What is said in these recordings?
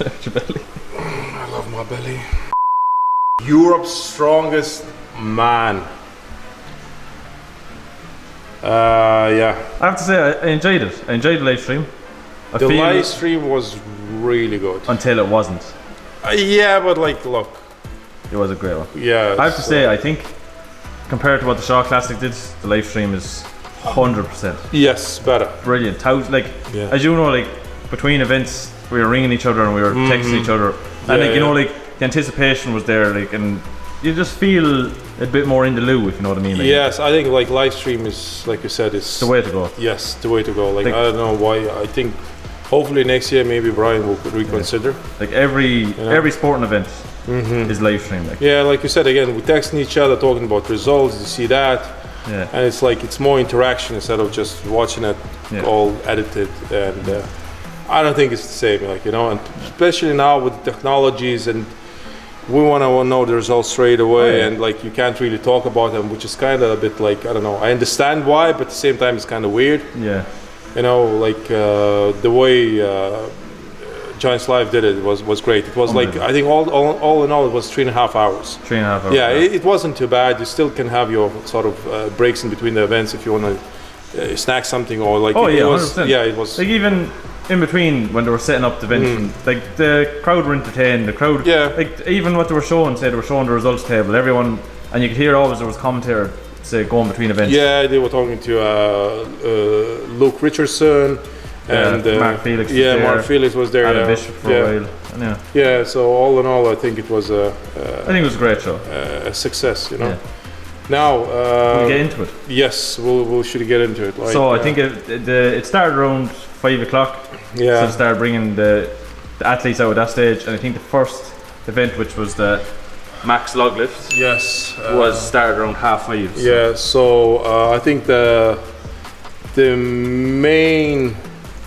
There's your belly. I love my belly. Europe's strongest man. Yeah. I have to say, I enjoyed it. I enjoyed the live stream. The live stream was really good. Until it wasn't. Yeah, but like, look. It was a great one. Yeah. I have to say, I think, compared to what the Shaw Classic did, the live stream is 100%. Yes, better. Brilliant. Like, as you know, like, between events, we were ringing each other and we were texting each other. And like, you know, like, the anticipation was there, like, and you just feel a bit more in the loo, if you know what I mean. Like, yes, I think like live stream is, like you said, is the way to go. Yes, the way to go. Like, I don't know why. I think hopefully next year maybe Brian will reconsider. Like every sporting event is live stream. Like. Yeah, like you said again, we texting each other, talking about results. You see that, and it's like it's more interaction instead of just watching it all edited. And I don't think it's the same. Like, you know, and especially now with the technologies and. We want to know the results straight away, and like you can't really talk about them, which is kind of a bit like, I don't know. I understand why, but at the same time it's kind of weird. Yeah. You know, like the way Giants Live did it was great. It was like, I think all in all it was 3.5 hours. 3.5 hours. Yeah, it wasn't too bad. You still can have your sort of breaks in between the events if you want to snack something or like. Oh yeah, 100%. Yeah, it was. Like even. In between when they were setting up the event, like the crowd were entertained. The crowd, like even what they were showing, say they were showing the results table. Everyone, and you could hear always there was commentator say going between events. Yeah, they were talking to Luke Richardson and Mark Felix. Yeah, Mark Felix was there. Adam Bishop for a while. Yeah. So all in all, I think it was I think it was a great show. A success, you know. Now we'll get into it. Yes, we should get into it. Like, so I think it started around 5 o'clock. So they started bringing the athletes out at that stage, and I think the first event, which was the max log lift, was started around 5:30. So. Yeah. So I think the main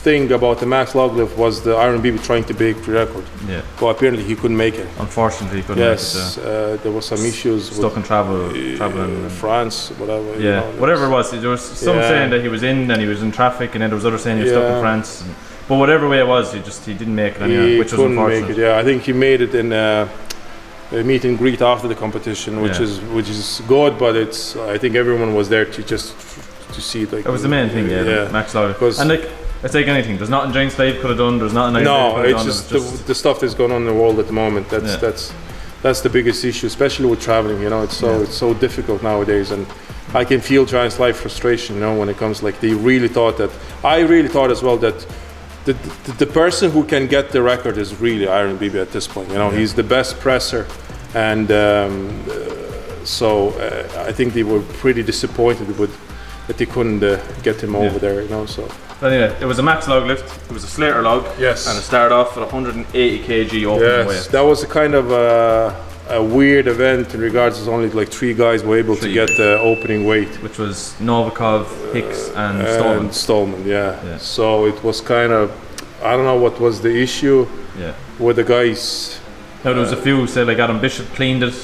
thing about the max log lift was the Iron BB trying to break the record. Yeah. But apparently he couldn't make it. Unfortunately, he couldn't make it. There was some issues. Stuck in traveling. France, whatever. Yeah. You know, whatever it was. There was some saying that he was in and he was in traffic, and then there was others saying he was stuck in France. But whatever way it was, he didn't make it anyway, which was unfortunate. Make it. Yeah, I think he made it in a meet and greet after the competition, which is good. But it's I think everyone was there to see it. Like, that was the main thing. Yeah. Max log. And like. It's like anything. There's nothing Giants Live could have done. There's nothing. It's just the stuff that's going on in the world at the moment. That's the biggest issue, especially with traveling. You know, it's so difficult nowadays, and I can feel Giants Live frustration. You know, when it comes like I really thought as well that the person who can get the record is really Iron BB at this point. You know, he's the best presser, and so I think they were pretty disappointed that they couldn't get him over there. You know, so. But anyway, it was a max log lift. It was a Slater log. Yes. And it started off at 180 kg opening weight. That was a kind of a weird event in regards to only like 3 guys were able to get the opening weight, which was Novikov, Hicks, and Stoltman. Stoltman, So it was kind of, I don't know what was the issue with the guys. Now there was a few, say like Adam Bishop cleaned it.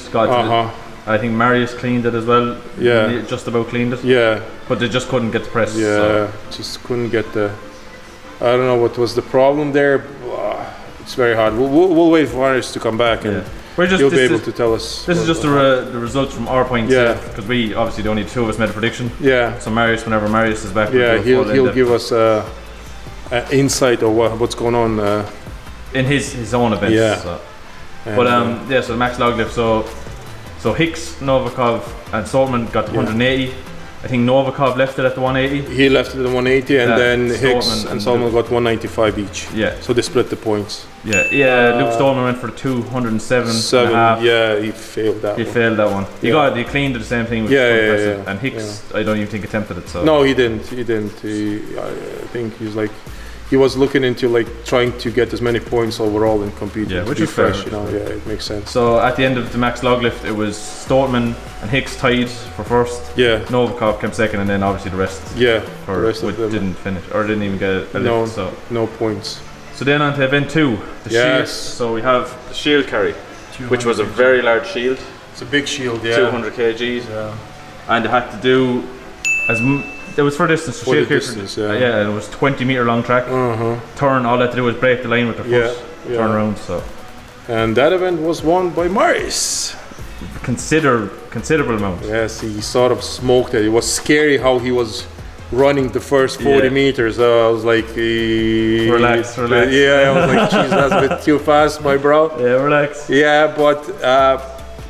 I think Marius cleaned it as well. Yeah. Just about cleaned it. Yeah. But they just couldn't get the press. Yeah. Just couldn't get the. I don't know what was the problem there. It's very hard. We'll wait for Marius to come back and he'll be able to tell us. This is just the results from our point. Yeah. Because we obviously only 2 of us made a prediction. Yeah. So Marius, whenever Marius is back, he'll give us insight of what's going on in his own events. Yeah. So. But so the max log lift. So Hicks, Novikov, and Stoltman got to 180. I think Novikov left it at the 180. He left it at the 180, and then Hicks and Stoltman got 195 each. Yeah. So they split the points. Yeah. Luke Stoltman went for 207. Yeah, he failed that. He failed that one. He cleaned the same thing. And Hicks, I don't even think attempted it. So. No, he didn't. I think he's like. He was looking into like trying to get as many points overall and compete. Yeah, which is fresh, fair. You know. Yeah, it makes sense. So at the end of the max log lift, it was Stoltman and Hicks tied for first. Yeah. Novikov came second, and then obviously the rest. Yeah. The rest of them didn't finish or didn't even get a lift. So no points. So then on to event 2, the shield. So we have the shield carry, which was a very large shield. It's a big shield. Yeah. 200 kgs. Yeah. And they had to do It was for distance. For the distance, yeah, it was 20-meter long track. Turn, all I had to do was break the line with the foot, turn around. So. And that event was won by Marius. Considerable amount. Yes, he sort of smoked it. It was scary how he was running the first 40 meters. I was like, relax. Yeah, I was like, geez, that's a bit too fast, my bro. Yeah, relax. Yeah, but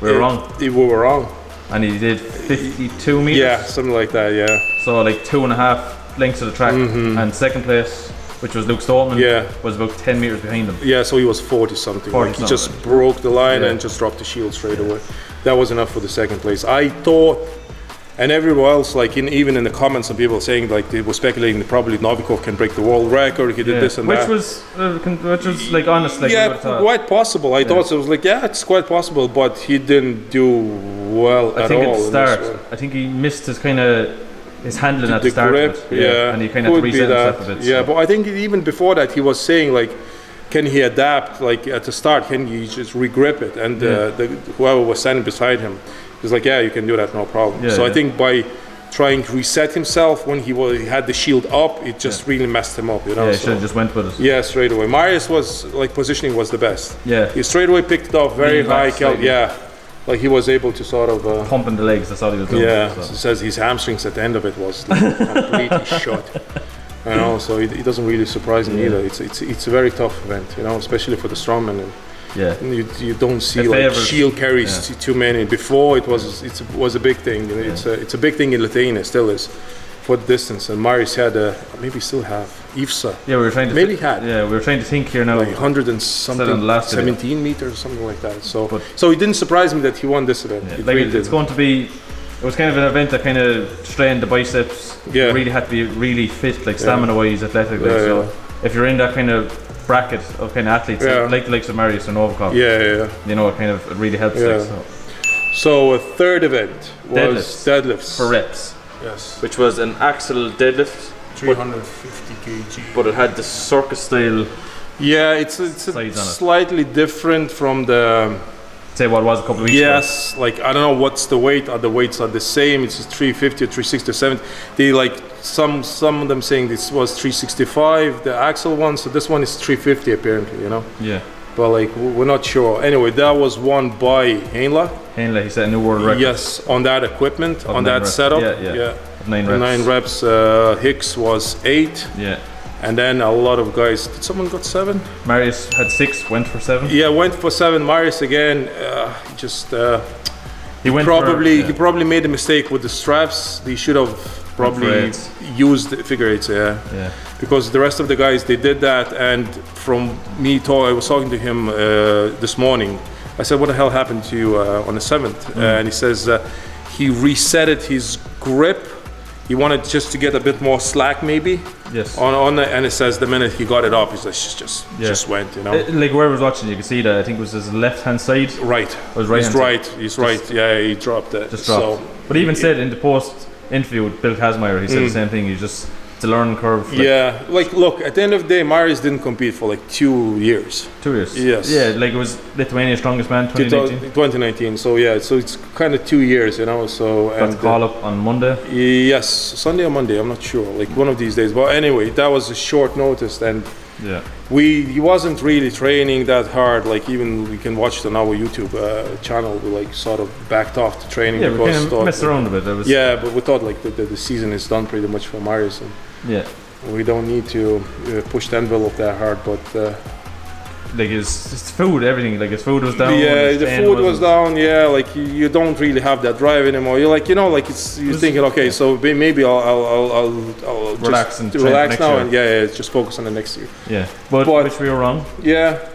we were wrong. We were wrong. And he did 52 meters. Yeah, something like that. Yeah. So like 2.5 lengths of the track, and second place, which was Luke Stoltman, was about 10 meters behind him. Yeah, so he was 40 something. Like he just broke the line and just dropped the shield straight away. That was enough for the second place. I thought, and everyone else, like even in the comments, some people saying like they were speculating that probably Novikov can break the world record. He did this and that. Which was like honest. Like, quite possible. I thought so. I was like, yeah, it's quite possible, but he didn't do well at all. I think at the start, I think he missed his kind of his handling at the start. Grip, of it, and he kind of had to reset himself a bit. Yeah, but I think even before that, he was saying like, can he adapt? Like at the start, can he just regrip it? And whoever was standing beside him was like, yeah, you can do that, no problem. So I think by trying to reset himself when he had the shield up, it just really messed him up, you know. Yeah, he should have just went with it. Yeah, straight away. Marius was like positioning was the best. Yeah, he straight away picked it off very high. Like he was able to sort of pumping the legs. That's all he was doing. Yeah, so. He says his hamstrings at the end of it was like completely shot. You know, so it doesn't really surprise me either. It's a very tough event, you know, especially for the strongman. And you don't see like shield carries too many. Before it was a big thing. You know, it's a big thing in Lithuania, still is, for the distance. And Marius had maybe still have IFSA. Yeah, we were trying to maybe had. Yeah, we were trying to think here now. Like 100 and something, 17 meters, something like that. So it didn't surprise me that he won this event. Yeah, it's going to be. It was kind of an event that kind of strained the biceps. Yeah, you really had to be really fit, like stamina-wise, athletically. So if you're in that kind of bracket of kind of athletes, like the likes of Marius or Novikov, you know, it really helps. So a third event was deadlifts for reps. Yes, which was an axle deadlift, 350 kg. But it had the circus style. Yeah, it's slightly different from the. Say what it was a couple of weeks ago. Yes, like I don't know what's the weight. Are the weights are the same? It's 350 or 360 or 70. They like some of them saying this was 365, the axle one. So this one is 350 apparently. You know. Yeah. But like we're not sure. Anyway, that was won by Heinla. He set a new world record. Yes, on that equipment, on that setup. Yeah. 9 reps. 9 reps. Hicks was 8. Yeah. And then a lot of guys. Did someone got 7? Marius had 6. Went for 7. Yeah, went for 7. Marius again. He probably made a mistake with the straps. They should have probably used the figure eights. Yeah. Because the rest of the guys they did that, and from me, I was talking to him this morning. I said, "What the hell happened to you on the 7th?" And he says he resetted his grip. He wanted just to get a bit more slack, maybe. Yes. On the, and it says the minute he got it up, he's like, just went, you know. Like whoever was watching, you could see that. I think it was his left-hand side. Right. It was right. He's right. Yeah, he dropped it. Just dropped. So, but he even said in the post interview with Bill Kazmaier, he said the same thing. It's a learning curve. Like look, at the end of the day, Marius didn't compete for like 2 years. 2 years. Yes. Yeah, like it was Lithuania's strongest man 2019. So yeah, so it's kind of 2 years, you know. So got the call up on Monday. Yes, Sunday or Monday, I'm not sure. Like one of these days. But anyway, that was a short notice, and he wasn't really training that hard. Like even we can watch it on our YouTube channel. We like sort of backed off the training. Yeah, we kind of messed around a bit. But we thought like the season is done pretty much for Marius. And we don't need to push the envelope that hard, but like his food, everything, like his food was down. Yeah, the food was down. Yeah, like you don't really have that drive anymore. You're like, you know, like you're thinking, okay, so maybe I'll relax now and just focus on the next year. Yeah, but which we were wrong. Yeah,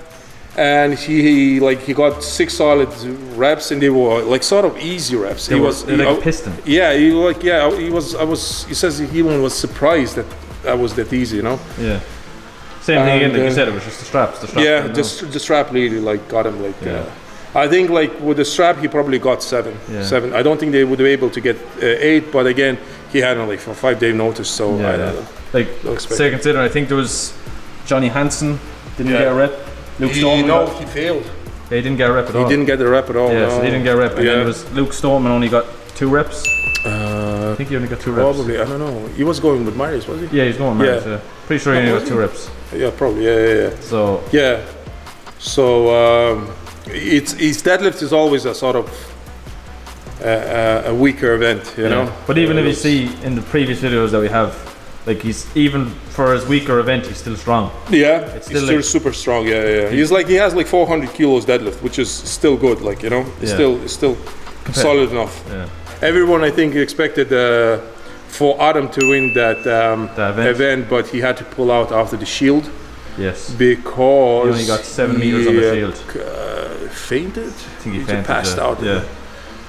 and he got 6 solid reps, and they were like sort of easy reps. He was like a piston. Yeah, he was. He says he even was surprised that was that easy, you know. Yeah. Same thing again, like you said, it was just the straps. The strap really like got him like. I think like with the strap he probably got 7. I don't think they would be able to get 8, but again he had like for 5-day notice, so like say considering I think there was Johnny Hansen didn't get a rep. Luke Stoltman he failed. He didn't get a rep at all. He didn't get the rep at all. Yeah, so he didn't get a rep. And then there was Luke Stoltman only got 2 reps. think he only got 2 reps. Probably, I don't know. He was going with Marius, was he? Yeah, he's going with Marius. Yeah. Pretty sure he only got 2 reps. Yeah, probably. Yeah. So his deadlift is always a sort of a weaker event, you know. But even if you see in the previous videos that we have, like he's even for his weaker event, he's still strong. Yeah, it's still like, super strong. Yeah. He has like 400 kilos deadlift, which is still good. Like, you know, it's still solid enough. Yeah. Everyone, I think, expected for Adam to win that event, but he had to pull out after the shield. Yes. Because he only got 7 meters on the shield. Fainted. I think he fainted, passed out. Yeah.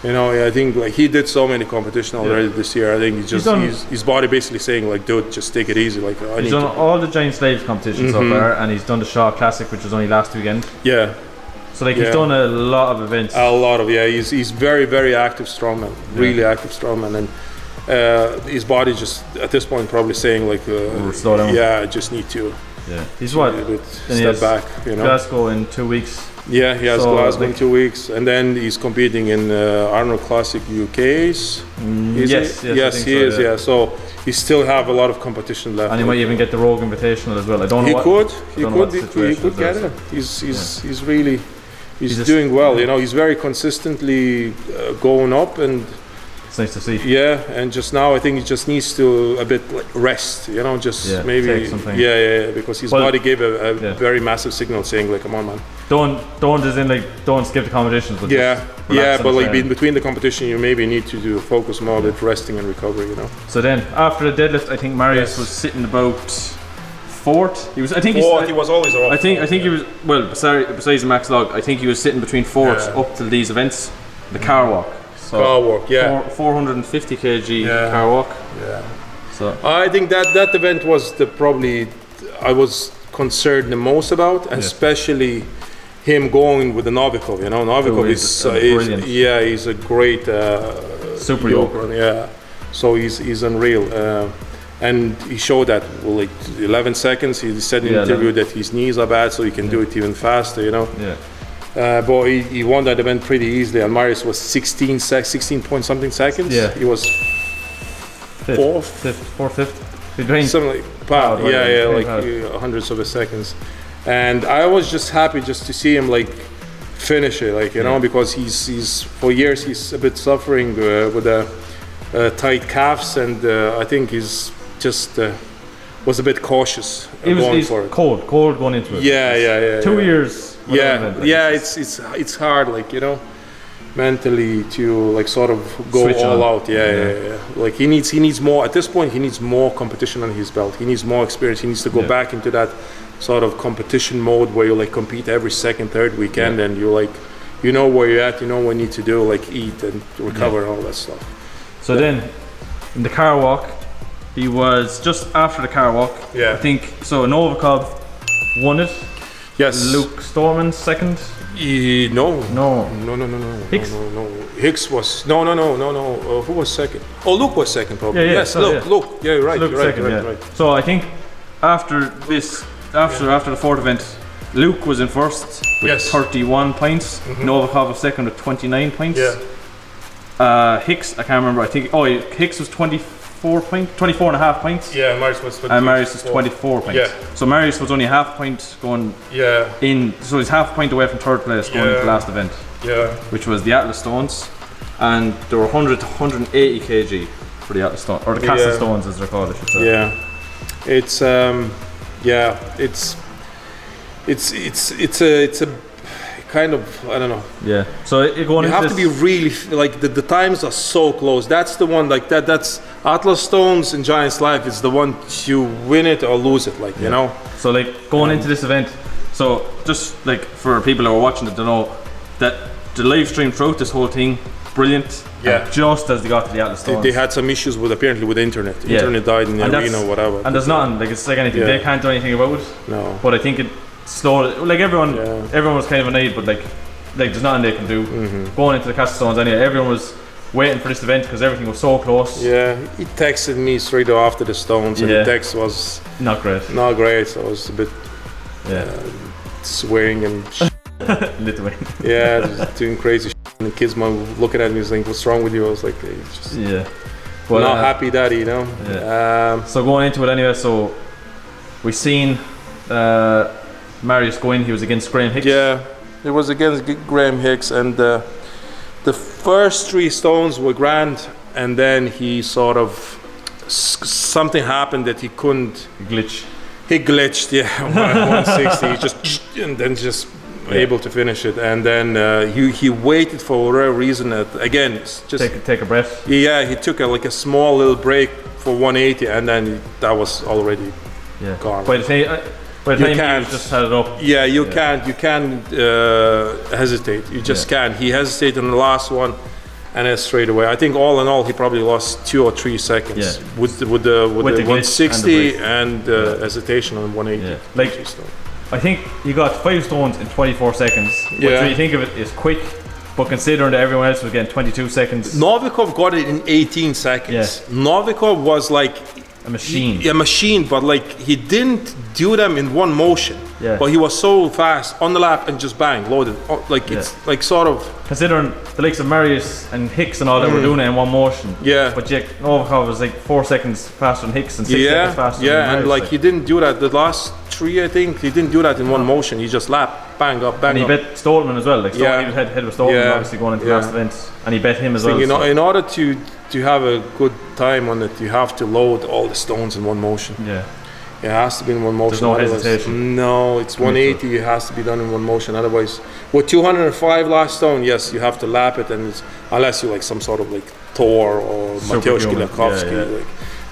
You know, I think like he did so many competitions already this year. I think his body basically saying like, dude, just take it easy. Like he's done all the Giant Slaves competitions so far, and he's done the Shaw Classic, which was only last weekend. Yeah. So like he's done a lot of events. He's very, very active strongman. Really active strongman, and his body just at this point probably saying like, slow down. Yeah, I just need to. Yeah. He's what? Step back. You know. Glasgow in 2 weeks. Yeah, he has Glasgow in 2 weeks, and then he's competing in Arnold Classic UK's. Yes, he is. Yeah, so he still have a lot of competition left. And he might even get the Rogue Invitational as well. I don't know. He could get it. He's really doing well. You know, he's very consistently going up, and it's nice to see. Yeah, and just now I think he just needs to a bit like rest. You know, just maybe take some time. Because his body gave a very massive signal saying like, come on, man. Don't skip the competitions. But but like in between the competition, you maybe need to focus more with resting and recovery. You know. So then after the deadlift, I think Marius was sitting about 4th. He was. I think he was always around. I think he was. Well, besides the max log, I think he was sitting between 4th up to these events. The car walk. So car walk, 450 kg car walk. Yeah. So I think that event was probably I was concerned the most about, and especially him going with the Novikov. You know, Novikov is brilliant. He's a great super yoke. Yeah, so he's unreal. And he showed that like 11 seconds. He said in the interview that his knees are bad, so he can do it even faster. You know. Yeah. But he won that event pretty easily, and Marius was 16 point something seconds. Yeah. He was 4th. Something like hundreds of seconds. And I was just happy just to see him like finish it, like you know, because he's for years he's a bit suffering with tight calves, and I think he's just was a bit cautious going for it. Cold going into it. Yeah. 2 years. It's hard, like you know, mentally to like sort of go switch all on. out. Yeah. Like he needs more at this point. He needs more competition on his belt. He needs more experience. He needs to go back into that sort of competition mode where you like compete every second, third weekend, and you like, you know where you're at. You know what you need to do, like eat and recover and all that stuff. So then, in the car walk, he was just after the car walk. Yeah. I think so. Novikov won it. Yes. Luke Stoltman second. No. Hicks? No. Hicks was no. Who was second? Oh, Luke was second probably. Yeah. Yes, Luke. Yeah, you're right. Luke second, right. So I think after the 4th event, Luke was in first with 31 points. Novikov was second with 29 points. Yeah. Hicks, I can't remember. I think Hicks was 24 and a half points. Yeah, Marius was 24. And Marius was 24 points. Yeah. So Marius was only a half point going in. So he's half point away from 3rd place going into the last event. Yeah. Which was the Atlas Stones, and there were 100 to 180 kg for the Atlas Stones, or the Castle Stones as they're called, I should say. Yeah. It's a kind of, I don't know. Yeah. So you have to be really like the times are so close. That's the one like that's Atlas Stones in Giant's Life. It's the one you win it or lose it, like you know. So like going into this event, so just like for people who are watching it to know that the live stream throughout this whole thing, brilliant. Yeah. Just as they got to the Atlas Stones, they had some issues apparently with the internet. Internet died in the arena, or whatever. And there's nothing like it's like anything. They can't do anything about it. No. But I think it slowed. Like everyone was kind of annoyed, but like there's nothing they can do. Going into the Castle Stones anyway, everyone was waiting for this event because everything was so close. Yeah, he texted me straight after the Stones, and the text was not great. So I was a bit swearing and Lithuanian. Just doing crazy shit. And the kids looking at me, was like, "What's wrong with you?" I was like, But not happy that, you know. Yeah. So going into it anyway, so we seen Marius go in. He was against Graham Hicks. Yeah, it was against Graham Hicks, and the first 3 stones were grand, and then he sort of something happened that he couldn't. He glitched, yeah, 160. He just and then just able to finish it, and then he waited for whatever reason. Again, just take a breath. Yeah, he took a small little break for 180, and then that was already gone. By the time you just had it up. Yeah, you can't hesitate. You just can't. He hesitated on the last one, and then straight away. I think all in all, he probably lost 2 or 3 seconds with the 160 and hesitation on 180. Yeah. Like, I think he got 5 stones in 24 seconds. Which when you think of it is quick, but considering that everyone else was getting 22 seconds. Novikov got it in 18 seconds. Yeah. Novikov was like a machine. A machine, but like he didn't do them in one motion. Yeah. But he was so fast on the lap and just bang, loaded. It's like sort of. Considering the likes of Marius and Hicks and all that were doing it in one motion. Yeah. But Novikov was like 4 seconds faster than Hicks and 6 seconds faster than Marius. And like he didn't do that. The last 3, I think, he didn't do that in one motion. He just lap, bang up, bang up. And he bet Stoltman as well. Like Stoltman, he was head with Stoltman obviously going into the last event. And he bet him as well. In order to have a good time on it, you have to load all the stones in one motion. Yeah. It has to be in one motion. There's no hesitation. No, it's 180. It has to be done in one motion. Otherwise, with 205 last stone, yes, you have to lap it, and unless you like some sort of like Thor or Mateusz Kilakovsky, like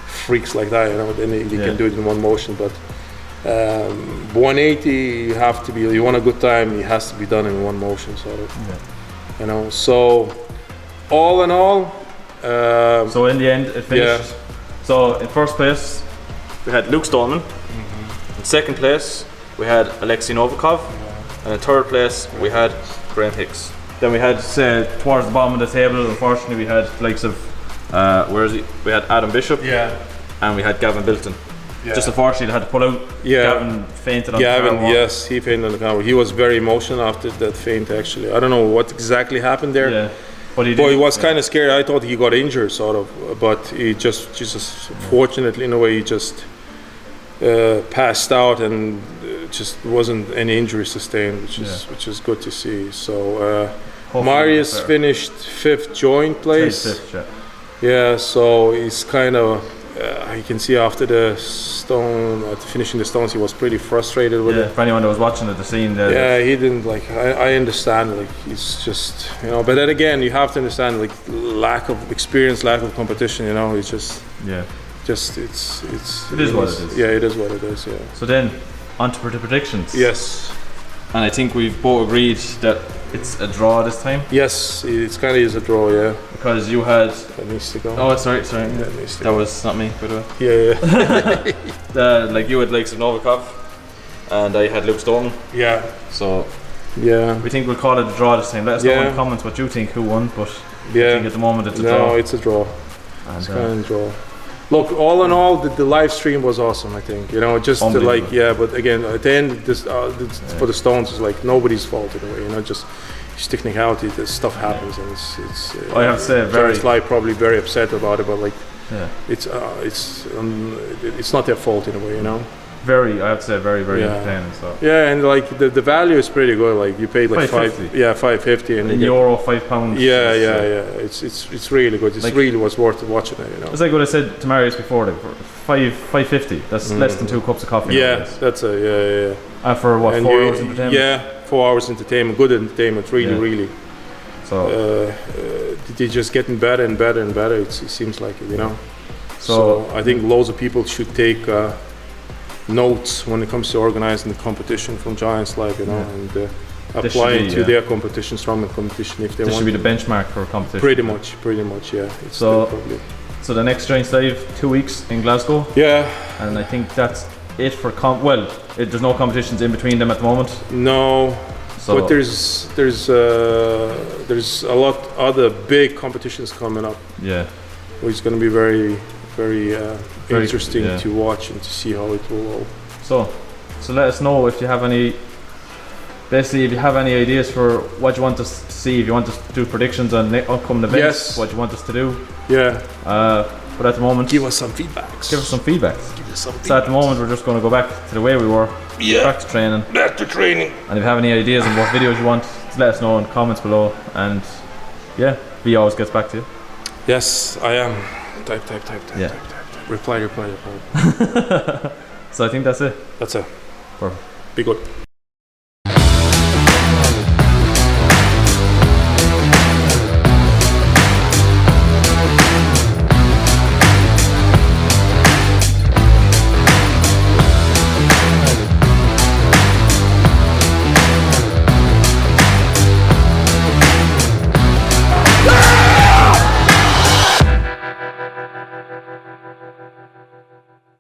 freaks like that, you know, then you can do it in one motion. But 180, you have to be. You want a good time, it has to be done in one motion, sort of. Yeah. You know. So, all in all. So in the end, it finished. So in first place, we had Luke Stoltman. In second place, we had Alexei Novikov. And in third place, we had Graham Hicks. Then we had, towards the bottom of the table, unfortunately, we had the likes of, we had Adam Bishop. And we had Gavin Bilton. Just unfortunately, they had to pull out. Gavin fainted on the camera. Yes, he fainted on the camera. He was very emotional after that faint, actually. I don't know what exactly happened there. Yeah. But he was kind of scared. I thought he got injured, sort of. But he just fortunately, in a way, he just passed out, and just wasn't any injury sustained, which is good to see. So Marius finished 5th joint place. So he's kind of you can see after the stone, finishing the stones, he was pretty frustrated with it. For anyone that was watching the scene there. Yeah, he didn't like. I understand. Like he's just, you know. But then again, you have to understand like lack of experience, lack of competition. You know, it's just. Just it is what it is. Yeah, it is what it is. Yeah. So then, on to the predictions. Yes. And I think we've both agreed that it's a draw this time. Yes, it's kind of is a draw, yeah. Because you had. That needs to go. Oh, sorry. That was not me, by the way. Yeah. Like you had likes of Novikov, and I had Luke Stoltman. Yeah. So. Yeah. We think we'll call it a draw this time. Let us know in the comments what you think who won, but I think at the moment it's a draw. No, it's a draw. And it's kind of a draw. Look, all in all, the live stream was awesome. I think, you know, just to like, but again, at the end, this for the stones is like nobody's fault in a way. You know, just technicality. This stuff happens, and it's. I have to say, Giants Live probably very upset about it, but like, it's not their fault in a way, you know. I have to say, very entertaining. So. Yeah, and like the value is pretty good. Like you paid like $5.50 and euro, £5. Yeah. It's really good. It's like, really was worth watching it. You know. It's like what I said to Marius before. Like $5.50. That's less than 2 cups of coffee. Yeah, that's And for what, 4 hours entertainment? Yeah, 4 hours entertainment. Good entertainment. Really. So they're just getting better and better and better. It seems like it, you know. So I think loads of people should take. Notes when it comes to organizing the competition from Giants Live, you know, and apply it to their competition, strongman competition if they want. This should be the benchmark for competition. Pretty much, yeah. It's so the next Giants Live, 2 weeks in Glasgow. Yeah. And I think that's it for there's no competitions in between them at the moment. No. But there's a lot other big competitions coming up. Yeah. Which is going to be very interesting to watch and to see how it will roll. So let us know if you have any ideas for what you want us to see, if you want us to do predictions on upcoming events, what you want us to do. Yeah. But at the moment, give us some feedbacks. So at the moment, we're just going to go back to the way we were. Back to training. And if you have any ideas on what videos you want, let us know in the comments below. And yeah, V always gets back to you. Yes, I am. Type. Reply. So I think that's it. That's it. Perfect. Be good.